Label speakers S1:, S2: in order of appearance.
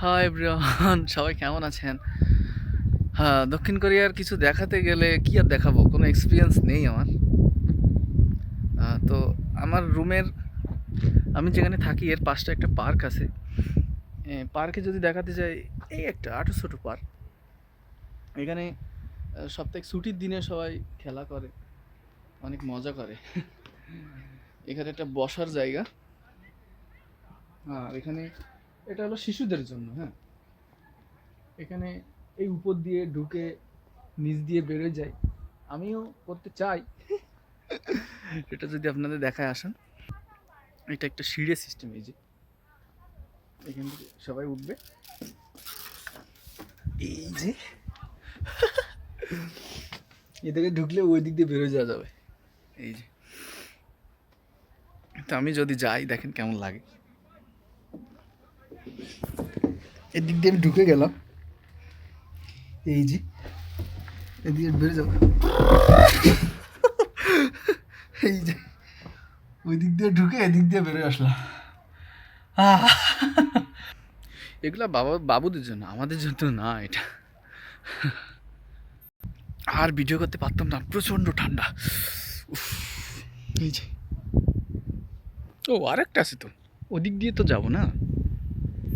S1: Hi everyone, সবাই কেমন আছেন? হ্যাঁ, দক্ষিণ কোরিয়ার কিছু দেখাতে গেলে কি আর দেখাবো, কোনো এক্সপিরিয়েন্স নেই আমার। তো আমার রুমের, আমি যেখানে থাকি এর পাশটা একটা পার্ক আছে। পার্কে যদি দেখাতে যাই, এই একটা আটো ছোটো পার্ক। এখানে সাপ্তাহিক ছুটির দিনে সবাই খেলা করে, অনেক মজা করে। এখানে একটা বসার জায়গা। আর এখানে এটা হলো শিশুদের জন্য। হ্যাঁ, এখানে এই উপর দিয়ে ঢুকে নিচ দিয়ে বেরোয় যায়। আমিও করতে চাই, এটা যদি আপনাদের দেখায় আসেন। এটা একটা সিঁড়ি সিস্টেম, এই যে এখান থেকে সবাই উঠবে, এই যে এদিকে ঢুকলে ওই দিক দিয়ে বেরোয় যাওয়া যাবে। এই যে, তো আমি যদি যাই দেখেন কেমন লাগে। এদিক দিয়ে আমি ঢুকে গেলাম, এই যে এদিকে বেরোয় যাবো, এই যে ওই দিক দিয়ে ঢুকে এদিক দিয়ে বেরোয় আসলাম। এগুলা বাবুদের জন্য, আমাদের জন্য না এটা। আর ভিডিও করতে পারতাম না, প্রচণ্ড ঠান্ডা। উফ, এই যে, ও আরেকটা আছে তো, ওদিক দিয়ে তো যাবো না।